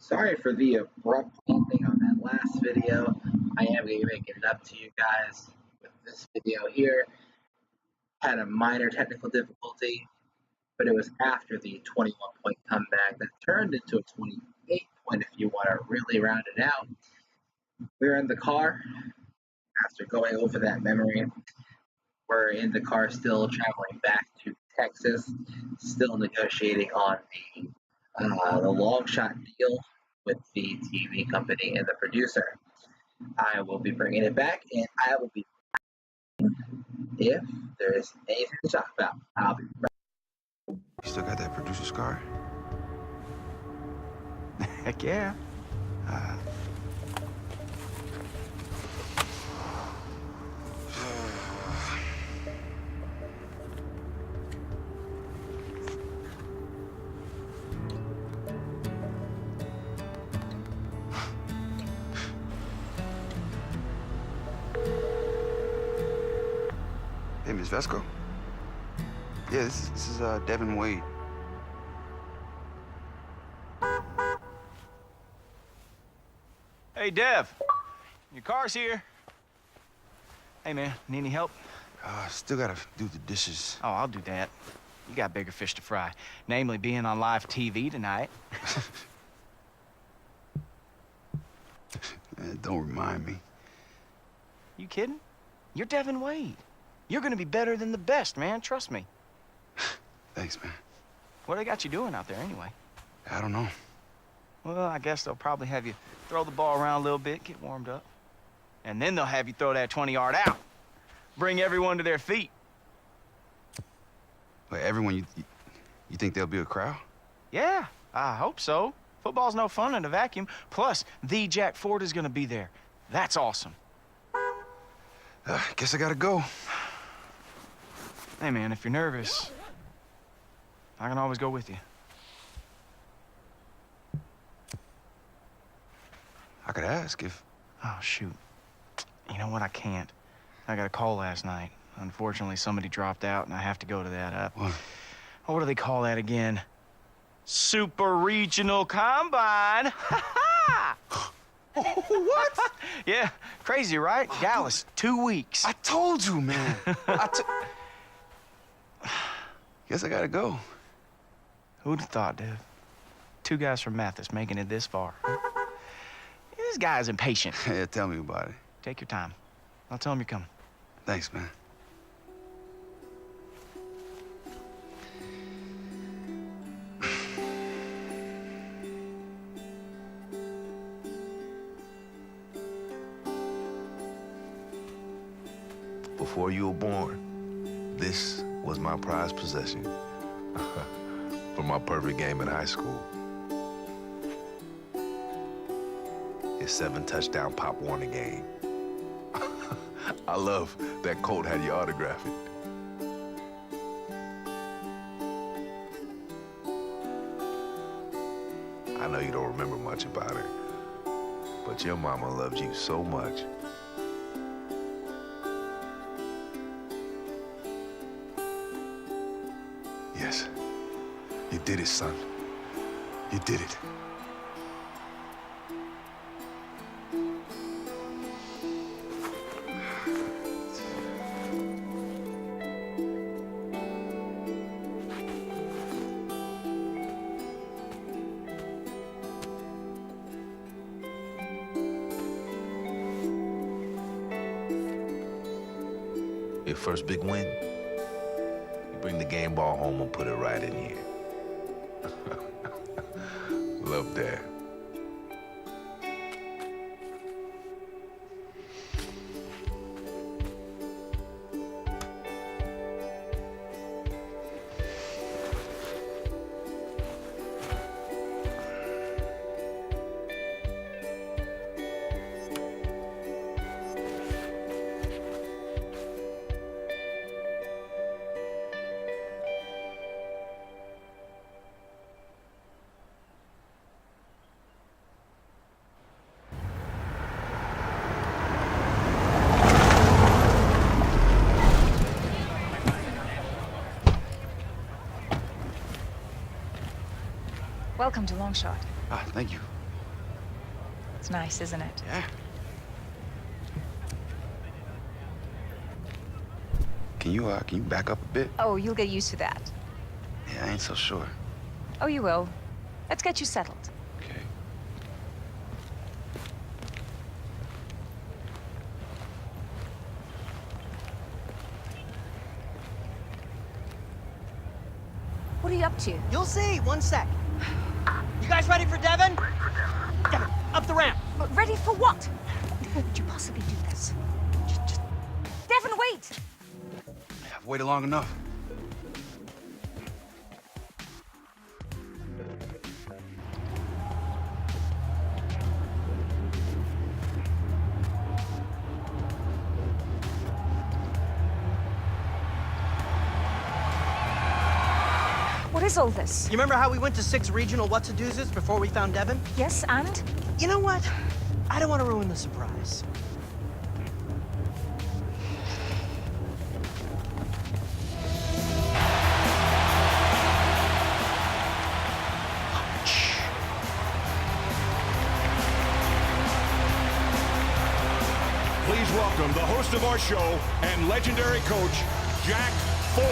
Sorry for the abrupt ending on that last video. I am going to be making it up to you guys with this video here. Had a minor technical difficulty, but it was after the 21-point comeback that turned into a 28-point if you want to really round it out. We're in the car after going over that memory. We're in the car still traveling back to Texas, still negotiating on the Longshot deal with the TV company and the producer. I will be bringing it back, and I will be if there is anything to talk about. I'll be right. You still got that producer scar? Heck yeah. Hey, Miss Vesco? Yeah, this is Devin Wade. Hey, Dev. Your car's here. Hey, man, need any help? Still gotta do the dishes. Oh, I'll do that. You got bigger fish to fry. Namely, being on live TV tonight. Don't remind me. You kidding? You're Devin Wade. You're gonna be better than the best, man. Trust me. Thanks, man. What they got you doing out there, anyway? I don't know. Well, I guess they'll probably have you throw the ball around a little bit, get warmed up. And then they'll have you throw that 20-yard out. Bring everyone to their feet. But everyone, you think there'll be a crowd? Yeah, I hope so. Football's no fun in a vacuum. Plus, the Jack Ford is gonna be there. That's awesome. Guess I gotta go. Hey, man, if you're nervous, I can always go with you. I could ask if... Oh, shoot. You know what? I can't. I got a call last night. Unfortunately, somebody dropped out, and I have to go to that. What? What do they call that again? Super Regional Combine. Ha ha! What? Yeah, crazy, right? Dallas, 2 weeks. I told you, man. Guess I gotta go. Who'd have thought, Dev? 2 guys from Mathis making it this far. This guy's impatient. Yeah, tell me about it. Take your time. I'll tell him you're coming. Thanks, man. Before you were born, this was my prized possession for my perfect game in high school. His 7-touchdown Pop Warner game. I love that Colt had you autograph it. I know you don't remember much about her, but your mama loved you so much. Yes, you did it, son. You did it. Your first big win, you bring the game ball home and put it right in here. Love that. Welcome to Longshot. Thank you. It's nice, isn't it? Yeah. Can you back up a bit? Oh, you'll get used to that. Yeah, I ain't so sure. Oh, you will. Let's get you settled. Okay. What are you up to? You'll see. One sec. You guys ready for Devin? Devin, up the ramp. Ready for what? How would you possibly do this? Just... Devin, wait! I've waited long enough. What is all this? You remember how we went to 6 regional what's-a-doozes before we found Devin? Yes, and? You know what? I don't want to ruin the surprise. Please welcome the host of our show and legendary coach, Jack Ford.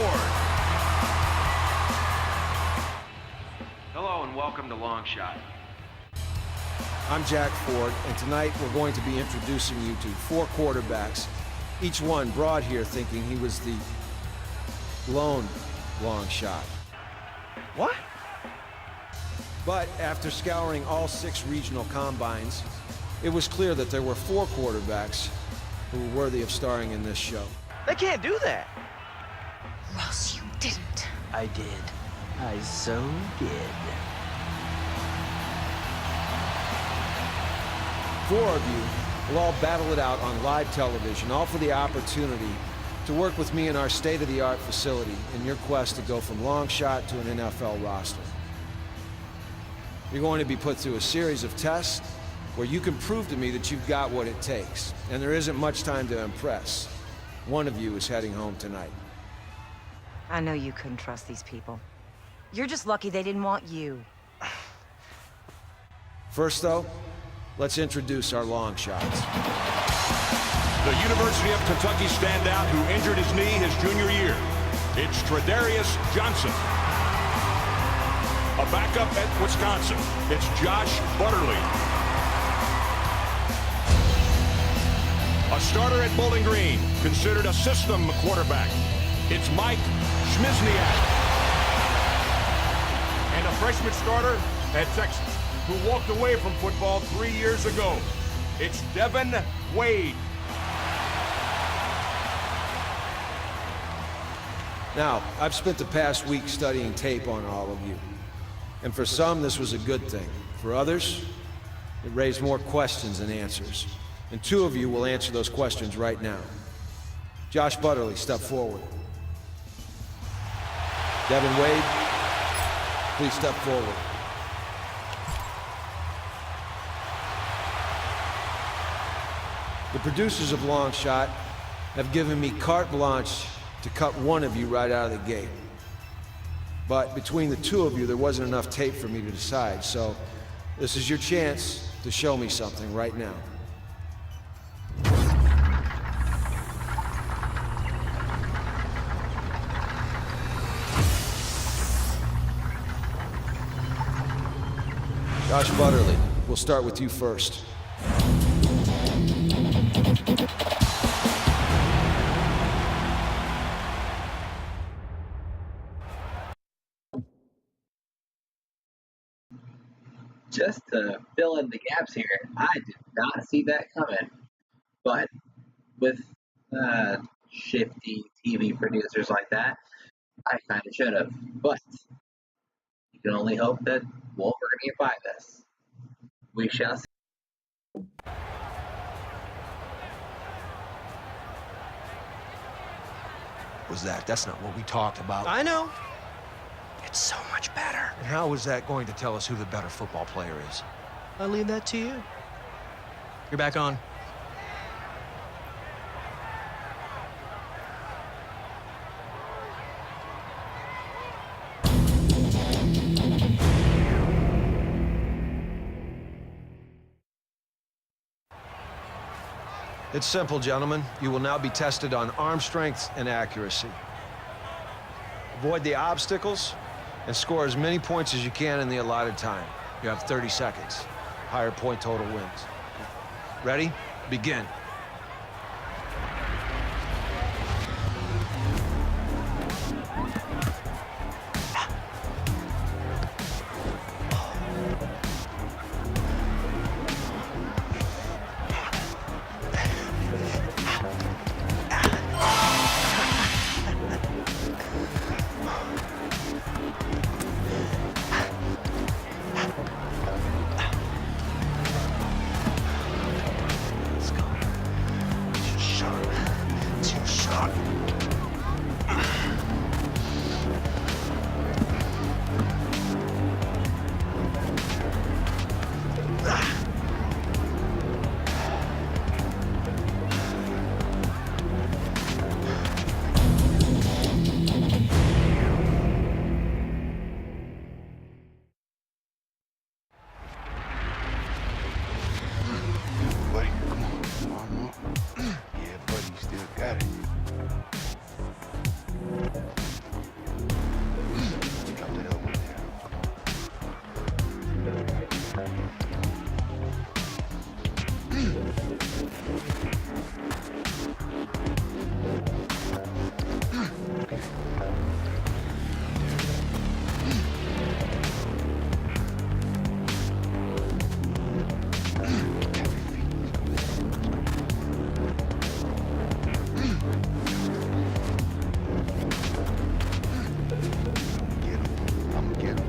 Hello and welcome to Longshot. I'm Jack Ford, and tonight we're going to be introducing you to 4 quarterbacks, each one brought here thinking he was the lone long shot. What? But after scouring all 6 regional combines, it was clear that there were 4 quarterbacks who were worthy of starring in this show. They can't do that. Ross, you didn't. I did. I so did. 4 of you will all battle it out on live television, all for the opportunity to work with me in our state-of-the-art facility in your quest to go from long shot to an NFL roster. You're going to be put through a series of tests where you can prove to me that you've got what it takes, and there isn't much time to impress. One of you is heading home tonight. I know you couldn't trust these people. You're just lucky they didn't want you. First, though, let's introduce our long shots. The University of Kentucky standout who injured his knee his junior year. It's Tredarius Johnson. A backup at Wisconsin. It's Josh Butterly. A starter at Bowling Green, considered a system quarterback. It's Mike Schmizniak. And a freshman starter at Texas, who walked away from football 3 years ago. It's Devin Wade. Now, I've spent the past week studying tape on all of you. And for some, this was a good thing. For others, it raised more questions than answers. And 2 of you will answer those questions right now. Josh Butterly, step forward. Devin Wade, please step forward. The producers of Longshot have given me carte blanche to cut one of you right out of the gate. But between the 2 of you, there wasn't enough tape for me to decide, so this is your chance to show me something right now. Josh Butterly, we'll start with you first. Just to fill in the gaps here, I did not see that coming. But with shifty TV producers like that, I kind of should have. But you can only hope that Wolf are going to get by this. We shall see. Was that's not what we talked about. I know. It's so much better. And how is that going to tell us who the better football player is? I'll leave that to you. You're back on. It's simple, gentlemen. You will now be tested on arm strength and accuracy. Avoid the obstacles and score as many points as you can in the allotted time. You have 30 seconds. Higher point total wins. Ready? Begin. Buddy, come on. Arm up. Yeah, buddy, you still got it. Drop that elbow down. I'm gonna get him.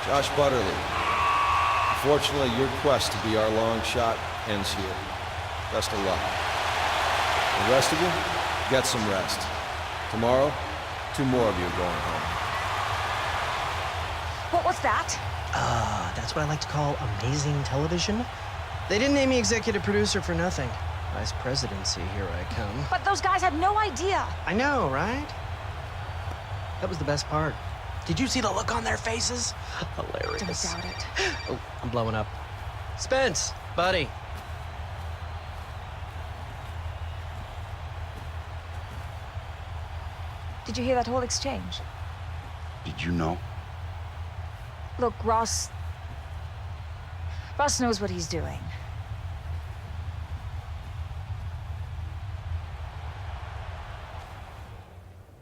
Josh Butterly. Unfortunately, your quest to be our long shot ends here. Best of luck. The rest of you, get some rest. Tomorrow, 2 more of you are going home. What was that? That's what I like to call amazing television. They didn't name me executive producer for nothing. Vice presidency, here I come. But those guys had no idea. I know, right? That was the best part. Did you see the look on their faces? Hilarious. Don't doubt it. Oh, I'm blowing up. Spence, buddy. Did you hear that whole exchange? Did you know? Look, Ross knows what he's doing.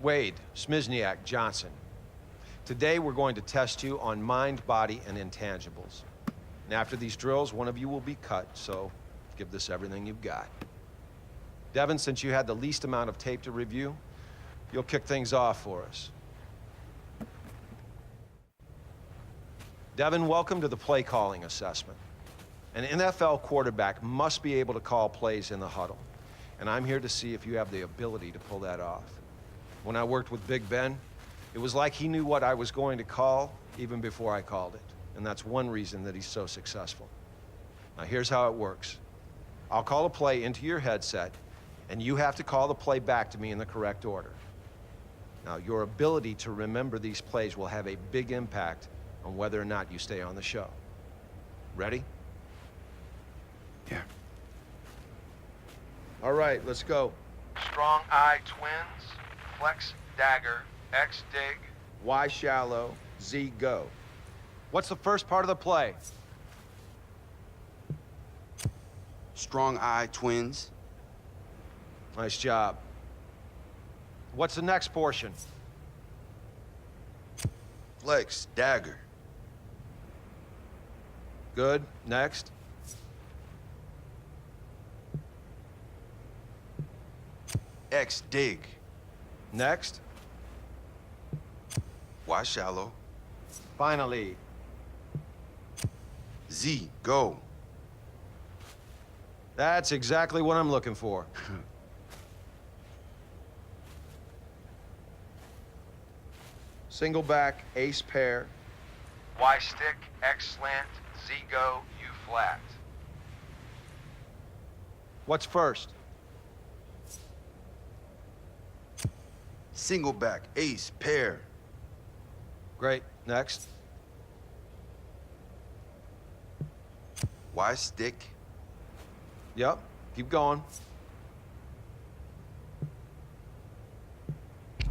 Wade, Smizniak, Johnson. Today we're going to test you on mind, body, and intangibles. And after these drills, one of you will be cut, so give this everything you've got. Devin, since you had the least amount of tape to review, you'll kick things off for us. Devin, welcome to the play calling assessment. An NFL quarterback must be able to call plays in the huddle, and I'm here to see if you have the ability to pull that off. When I worked with Big Ben, it was like he knew what I was going to call even before I called it, and that's one reason that he's so successful. Now here's how it works. I'll call a play into your headset, and you have to call the play back to me in the correct order. Now, your ability to remember these plays will have a big impact on whether or not you stay on the show. Ready? Yeah. All right, let's go. Strong eye twins, flex dagger, X dig. Y shallow, Z go. What's the first part of the play? Strong eye twins. Nice job. What's the next portion? Flex, dagger. Good. Next. X, dig. Next. Y, shallow. Finally. Z, go. That's exactly what I'm looking for. Single back, ace pair. Y stick, X slant, Z go, U flat. What's first? Single back, ace, pair. Great. Next. Y stick. Yep. Keep going.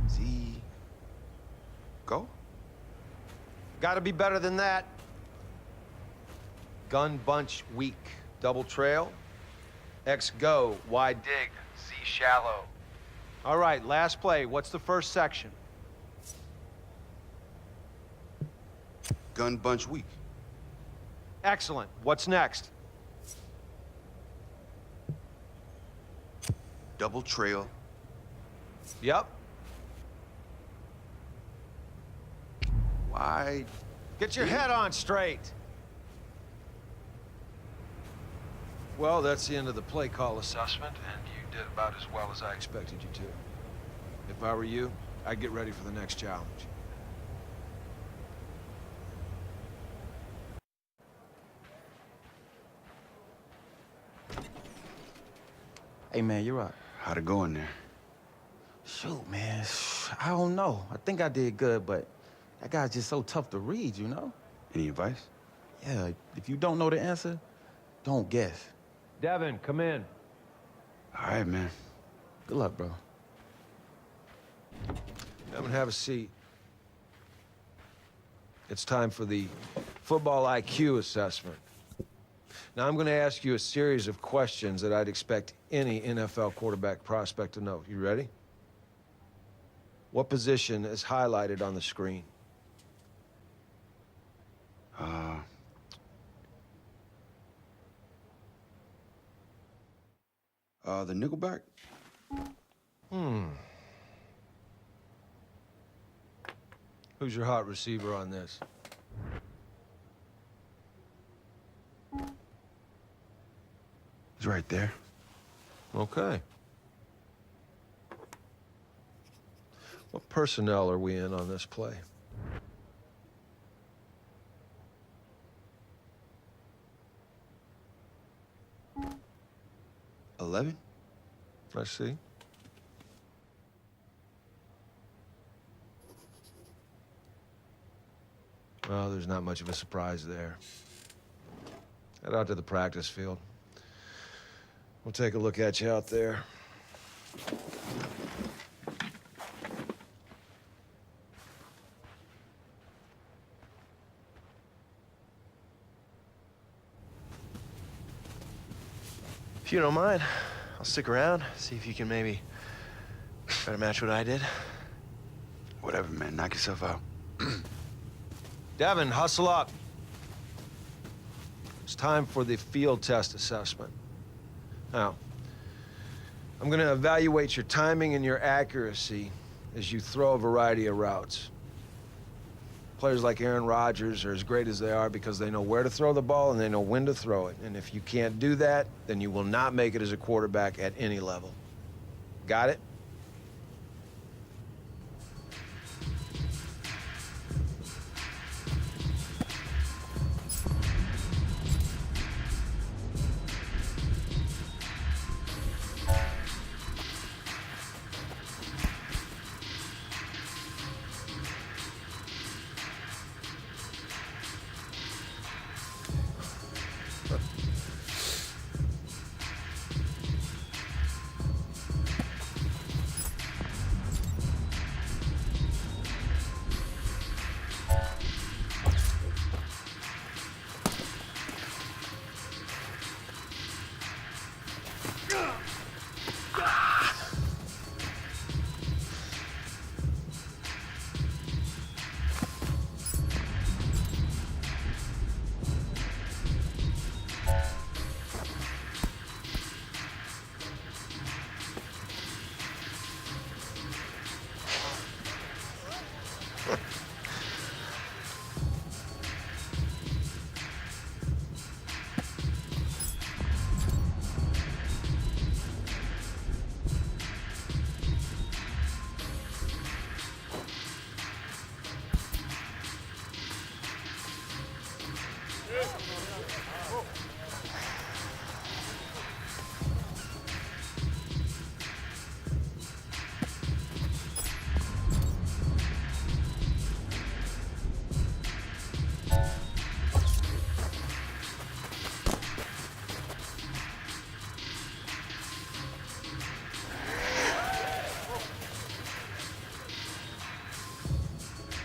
Z, go. Gotta be better than that. Gun bunch weak. Double trail. X go. Y dig. Dig, Z shallow. All right, last play. What's the first section? Gun bunch weak. Excellent. What's next? Double trail. Yep. Y. Get your head on straight. Well, that's the end of the play call assessment, and you did about as well as I expected you to. If I were you, I'd get ready for the next challenge. Hey, man, you're right. How'd it go in there? Shoot, man, I don't know. I think I did good, but that guy's just so tough to read, you know? Any advice? Yeah, if you don't know the answer, don't guess. Devin, come in. All right, man. Good luck, bro. Devin, have a seat. It's time for the football IQ assessment. Now, I'm going to ask you a series of questions that I'd expect any NFL quarterback prospect to know. You ready? What position is highlighted on the screen? The nickelback? Who's your hot receiver on this? He's right there. Okay. What personnel are we in on this play? $11? I see. Well, there's not much of a surprise there. Head out to the practice field. We'll take a look at you out there. If you don't mind, I'll stick around, see if you can maybe try to match what I did. Whatever, man. Knock yourself out. Devin, hustle up. It's time for the field test assessment. Now, I'm going to evaluate your timing and your accuracy as you throw a variety of routes. Players like Aaron Rodgers are as great as they are because they know where to throw the ball and they know when to throw it. And if you can't do that, then you will not make it as a quarterback at any level. Got it?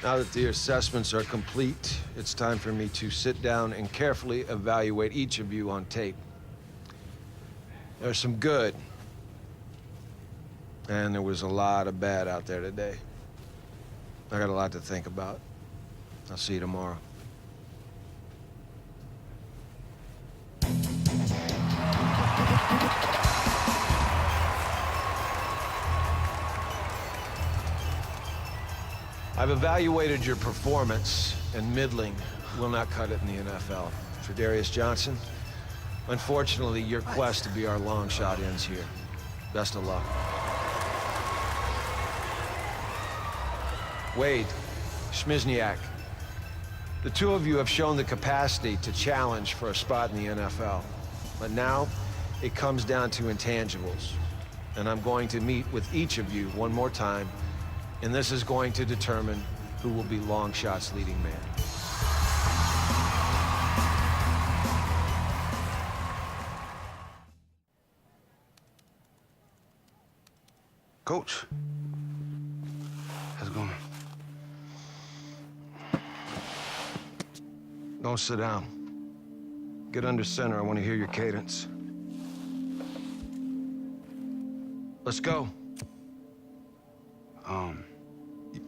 Now that the assessments are complete, it's time for me to sit down and carefully evaluate each of you on tape. There's some good, and there was a lot of bad out there today. I got a lot to think about. I'll see you tomorrow. I've evaluated your performance, and middling will not cut it in the NFL. Tredarius Johnson, unfortunately, your quest to be our long shot ends here. Best of luck. Wade, Schmizniak, the two of you have shown the capacity to challenge for a spot in the NFL. But now, it comes down to intangibles. And I'm going to meet with each of you one more time, and this is going to determine who will be Longshot's leading man. Coach, how's it going? Don't sit down. Get under center. I want to hear your cadence. Let's go.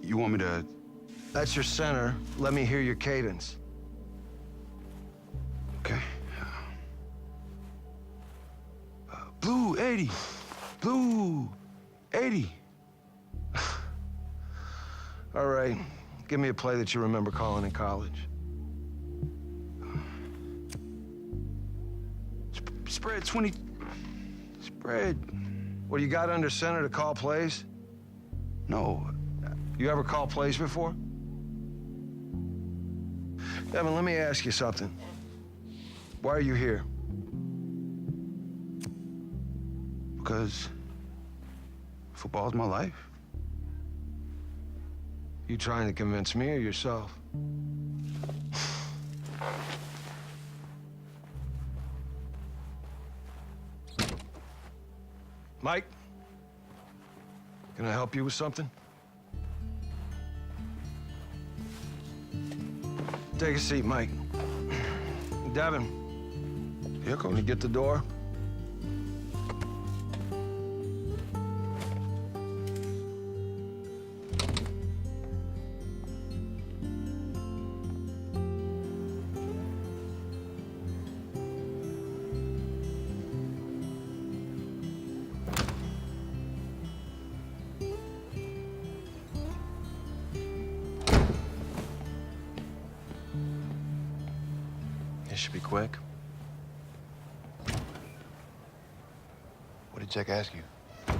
You want me to... That's your center. Let me hear your cadence. Okay. Blue 80. Blue 80. All right. Give me a play that you remember calling in college. Spread 20... Spread. What, you got under center to call plays? No. You ever called plays before? Devin, let me ask you something. Why are you here? Because football's my life. You trying to convince me or yourself? Mike? Can I help you with something? Take a seat, Mike. Devin. Here, Coach. Can you get the door? This should be quick. What did Jack ask you? No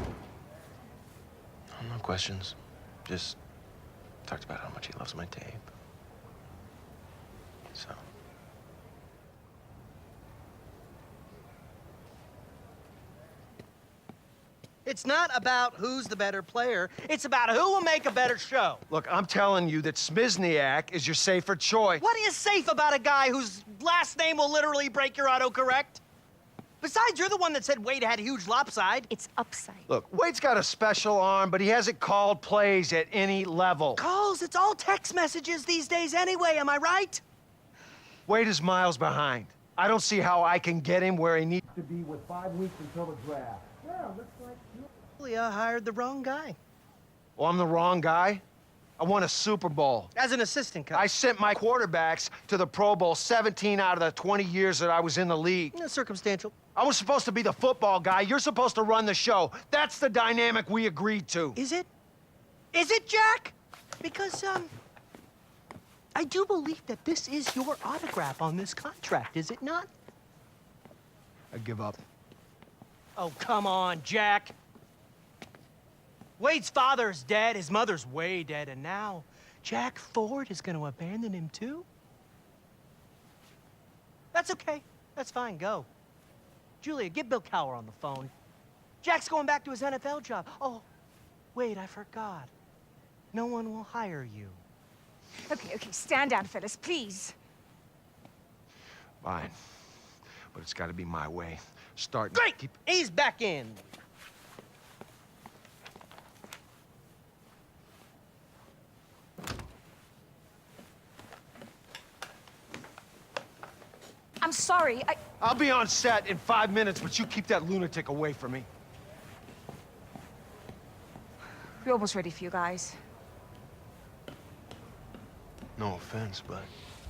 questions. Just talked about how much he loves my tape. So. It's not about who's the better player. It's about who will make a better show. Look, I'm telling you that Schmizniak is your safer choice. What is safe about a guy whose last name will literally break your autocorrect? Besides, you're the one that said Wade had huge lopside. It's upside. Look, Wade's got a special arm, but he hasn't called plays at any level. Calls, it's all text messages these days anyway, am I right? Wade is miles behind. I don't see how I can get him where he needs to be with 5 weeks until the draft. Well, looks like Julia hired the wrong guy. Well, I'm the wrong guy? I won a Super Bowl. As an assistant coach. I sent my quarterbacks to the Pro Bowl 17 out of the 20 years that I was in the league. Circumstantial. I was supposed to be the football guy. You're supposed to run the show. That's the dynamic we agreed to. Is it? Is it, Jack? Because, I do believe that this is your autograph on this contract, is it not? I give up. Oh, come on, Jack. Wade's father's dead, his mother's way dead, and now Jack Ford is going to abandon him too? That's okay. That's fine, go. Julia, get Bill Cowher on the phone. Jack's going back to his NFL job. Oh, wait, I forgot. No one will hire you. Okay, stand down, Phyllis, please. Fine. But it's got to be my way. Start. Great! He's back in. I'm sorry. I'll be on set in 5 minutes, but you keep that lunatic away from me. We're almost ready for you guys. No offense, but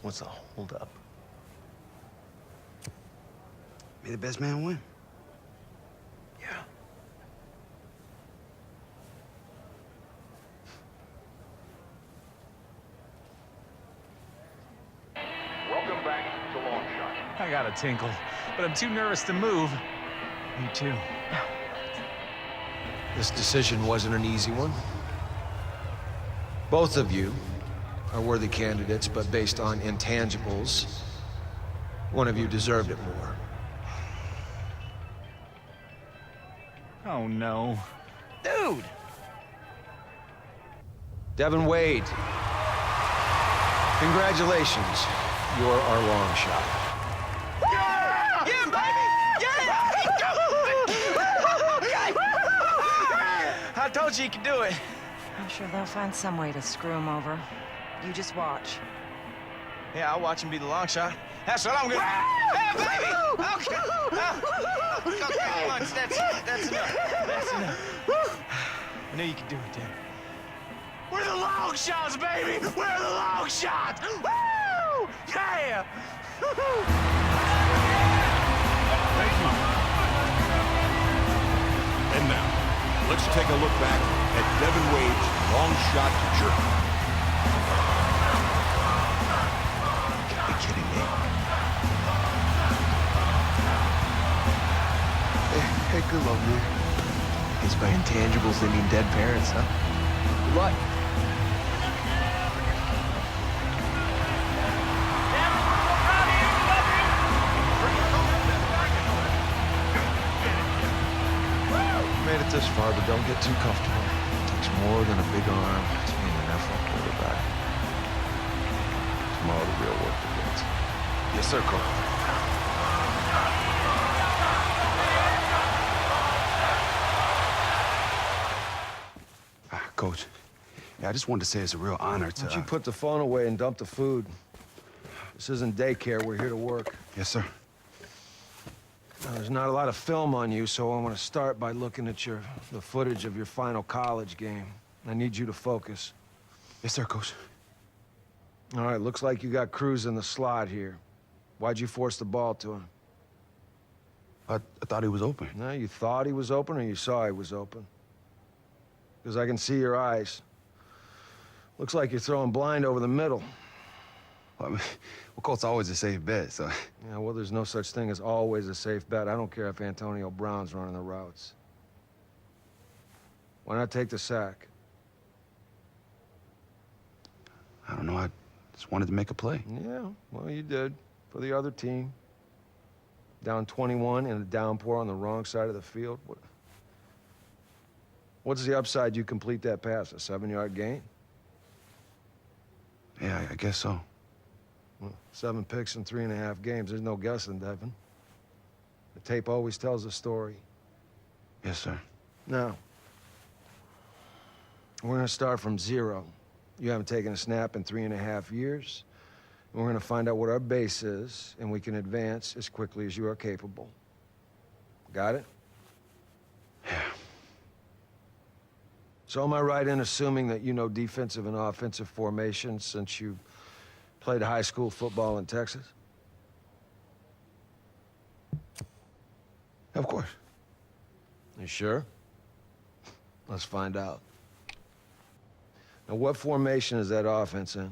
what's the holdup? May the best man win. Yeah. Welcome back to Longshot. I got a tinkle, but I'm too nervous to move. Me too. This decision wasn't an easy one. Both of you are worthy candidates, but based on intangibles, one of you deserved it more. Oh, no. Dude! Devin Wade, congratulations. You're our long shot. Yeah, baby! Yeah! I told you you could do it. I'm sure they'll find some way to screw him over. You just watch. Yeah, I'll watch him be the long shot. That's what I'm gonna. Hey, baby! Okay. Okay, once. That's enough. That's enough. I knew you could do it, Dan. We're the long shots, baby! We're the long shots! Woo! Yeah! Thank you. And now, let's take a look back at Devin Wade's long shot journey. You gotta be kidding me. Hey, good luck, man. Guess by intangibles they mean dead parents, huh? Good luck. Made it this far, but don't get too comfortable. It takes more than a big arm to be an NFL quarterback. Tomorrow the real work begins. Yes, sir, Coach. Coach, yeah, I just wanted to say it's a real honor to... Why don't you put the phone away and dump the food? This isn't daycare. We're here to work. Yes, sir. Now, there's not a lot of film on you, so I want to start by looking at the footage of your final college game. I need you to focus. Yes, sir, Coach. All right, looks like you got Cruz in the slot here. Why'd you force the ball to him? I thought he was open. No, you thought he was open or you saw he was open? Because I can see your eyes. Looks like you're throwing blind over the middle. Well, I mean, Colt's always a safe bet, so... Yeah, well, there's no such thing as always a safe bet. I don't care if Antonio Brown's running the routes. Why not take the sack? I don't know, I just wanted to make a play. Yeah, well, you did. For the other team. Down 21 in a downpour on the wrong side of the field. What's the upside you complete that pass? A 7-yard gain? Yeah, I guess so. Well, 7 picks in 3.5 games. There's no guessing, Devin. The tape always tells a story. Yes, sir. Now, we're gonna start from 0. You haven't taken a snap in 3.5 years. And we're gonna find out what our base is, and we can advance as quickly as you are capable. Got it? Yeah. So am I right in assuming that you know defensive and offensive formations since you played high school football in Texas? Of course. You sure? Let's find out. Now, what formation is that offense in?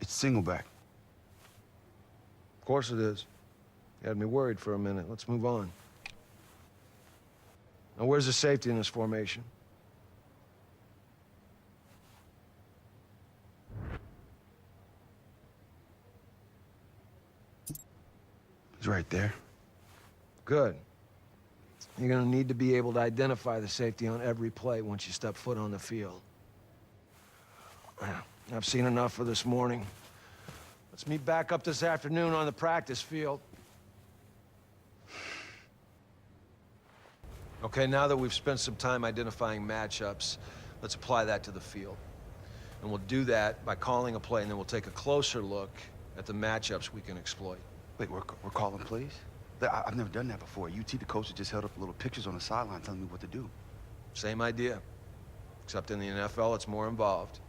It's single back. Of course it is. You had me worried for a minute. Let's move on. Now, where's the safety in this formation? He's right there. Good. You're gonna need to be able to identify the safety on every play once you step foot on the field. I've seen enough for this morning. Let's meet back up this afternoon on the practice field. Okay, now that we've spent some time identifying matchups, let's apply that to the field. And we'll do that by calling a play, and then we'll take a closer look at the matchups we can exploit. Wait, we're calling plays? I've never done that before. UT, the coach, just held up little pictures on the sideline telling me what to do. Same idea, except in the NFL, it's more involved.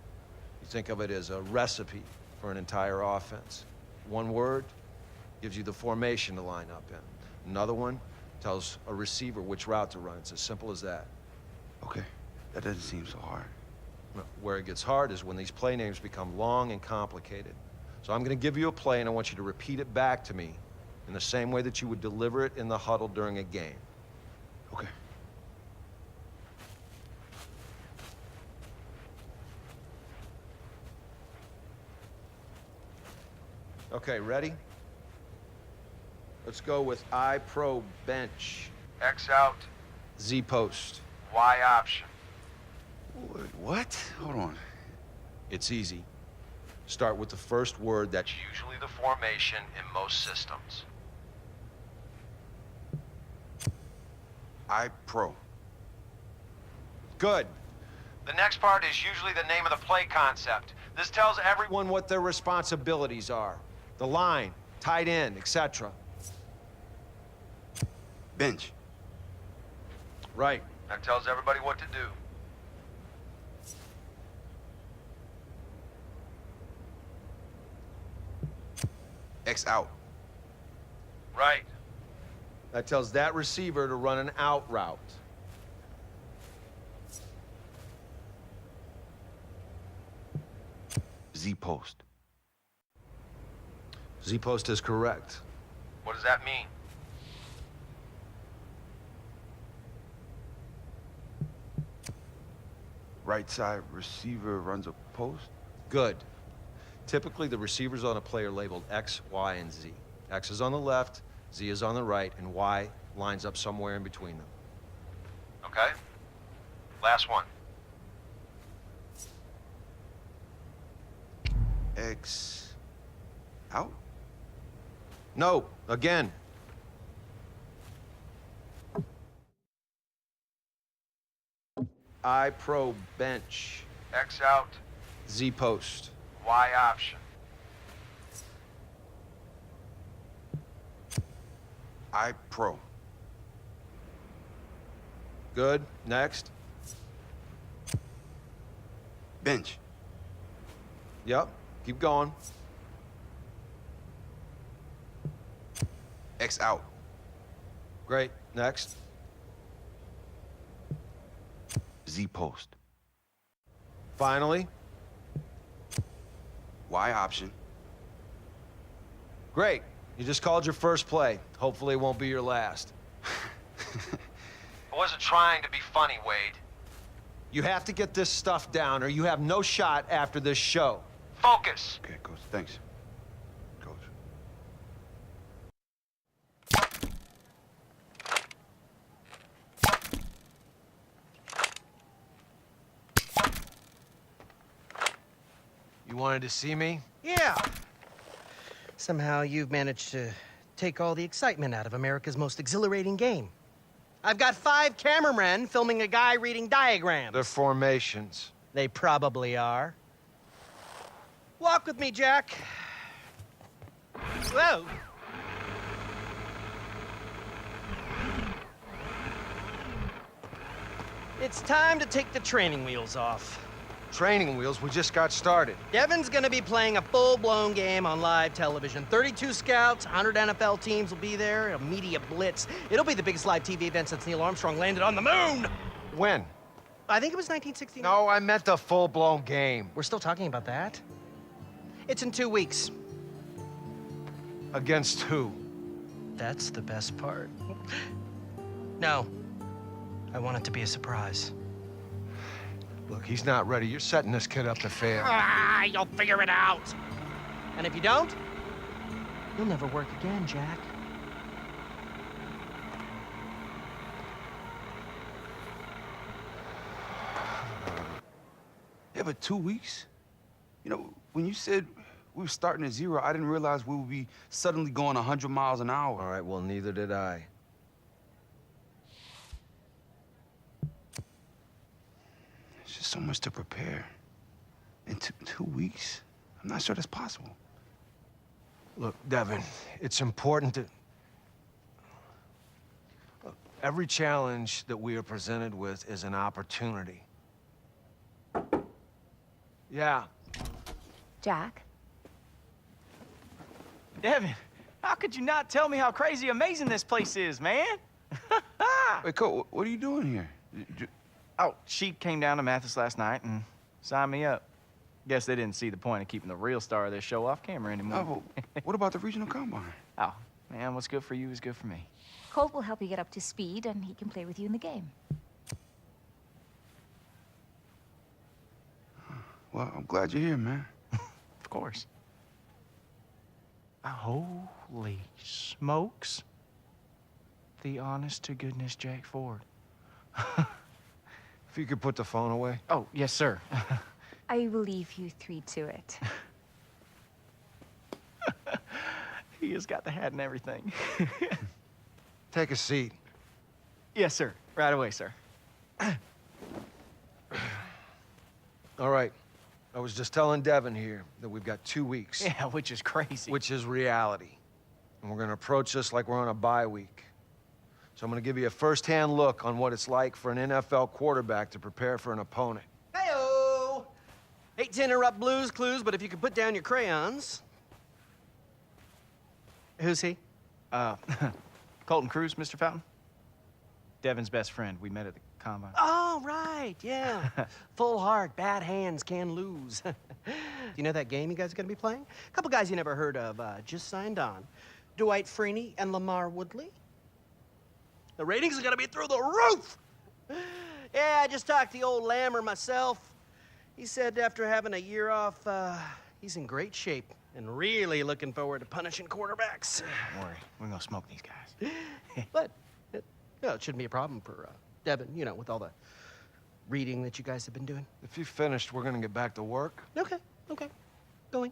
You think of it as a recipe for an entire offense. One word gives you the formation to line up in. Another one tells a receiver which route to run. It's as simple as that. Okay, that doesn't seem so hard. No, where it gets hard is when these play names become long and complicated. So I'm gonna give you a play and I want you to repeat it back to me in the same way that you would deliver it in the huddle during a game. Okay. Okay, ready? Let's go with I pro bench. X out, Z post. Y option. Wait, what? Hold on. It's easy. Start with the first word that's Usually the formation in most systems. I pro. good. The next part is usually the name of the play concept. This tells everyone What their responsibilities are. The line, tight end, etc. Bench. Right. That tells everybody what to do. X out. Right. That tells that receiver to run an out route. Z post. Z post is correct. What does that mean? Right side receiver runs a post. Good. Typically, the receivers on a play are labeled X, Y, and Z. X is on the left, Z is on the right, and Y lines up somewhere in between them. Okay. Last one. X out? No, again. I pro bench. X out, Z post. Y option. I pro. Good. Next. Bench. Yep. Keep going. X out. Great. Next. Z post. Finally. Y option. Great. You just called your first play. Hopefully it won't be your last. I wasn't trying to be funny, Wade. You have to get this stuff down or you have no shot after this show. Focus. Okay, coach. Thanks. Coach. You wanted to see me? Yeah. Somehow you've managed to take all the excitement out of America's most exhilarating game. I've got 5 cameramen filming a guy reading diagrams. They're formations. They probably are. Walk with me, Jack. Whoa. It's time to take the training wheels off. Training wheels, we just got started. Devin's gonna be playing a full-blown game on live television. 32 scouts, 100 NFL teams will be there, a media blitz. It'll be the biggest live TV event since Neil Armstrong landed on the moon! When? I think it was 1969. No, I meant the full-blown game. We're still talking about that? It's in 2 weeks. Against who? That's the best part. No. I want it to be a surprise. Look, he's not ready. You're setting this kid up to fail. Ah, you'll figure it out! And if you don't, you'll never work again, Jack. Yeah, but 2 weeks? You know, when you said we were starting at 0, I didn't realize we would be suddenly going 100 miles an hour. All right, well, neither did I. It's just so much to prepare. In 2 weeks? I'm not sure that's possible. Look, Devin, it's important to... Look, every challenge that we are presented with is an opportunity. Yeah. Jack? Devin, how could you not tell me how crazy amazing this place is, man? Wait, Cole, what are you doing here? Oh, she came down to Mathis last night and signed me up. Guess they didn't see the point of keeping the real star of this show off camera anymore. Oh, what about the regional combine? Oh, man, what's good for you is good for me. Colt will help you get up to speed, and he can play with you in the game. Well, I'm glad you're here, man. Of course. Holy smokes. The honest-to-goodness Jack Ford. If you could put the phone away. Oh, yes, sir. I will leave you three to it. He has got the hat and everything. Take a seat. Yes, sir. Right away, sir. All right. I was just telling Devin here that we've got 2 weeks. Yeah, which is crazy. Which is reality. And we're gonna approach this like we're on a bye week. So I'm gonna give you a first-hand look on what it's like for an NFL quarterback to prepare for an opponent. Hey-o! Hate to interrupt Blue's Clues, but if you could put down your crayons. Who's he? Colton Cruz, Mr. Fountain. Devin's best friend. We met at the combine. Oh, right, yeah. Full heart, bad hands can lose. Do you know that game you guys are gonna be playing? A couple guys you never heard of just signed on. Dwight Freeney and Lamar Woodley. The ratings are gonna be through the roof! Yeah, I just talked to the old Lammer myself. He said after having a year off, he's in great shape and really looking forward to punishing quarterbacks. Don't worry, we're gonna smoke these guys. But, it shouldn't be a problem for Devin, you know, with all the reading that you guys have been doing. If you've finished, we're gonna get back to work. Okay, going.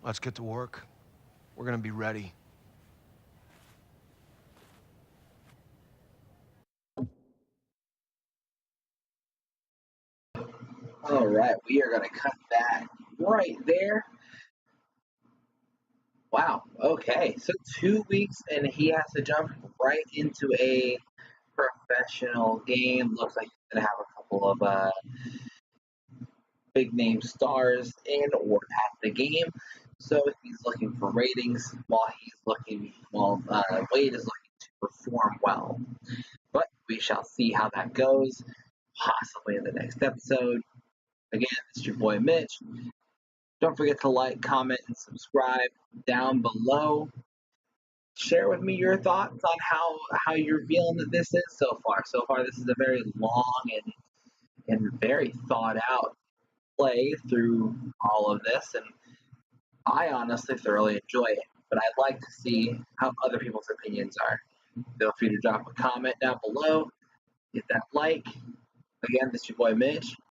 Let's get to work. We're gonna be ready. All right, we are going to cut that right there. Wow, okay, so 2 weeks and he has to jump right into a professional game. Looks like he's going to have a couple of big name stars in or at the game. So he's looking for ratings while Wade is looking to perform well. But we shall see how that goes, possibly in the next episode. Again, this is your boy Mitch. Don't forget to like, comment, and subscribe down below. Share with me your thoughts on how you're feeling that this is so far. So far, this is a very long and very thought out play through all of this, and I honestly thoroughly enjoy it. But I'd like to see how other people's opinions are. Feel free to drop a comment down below. Hit that like. Again, this is your boy Mitch.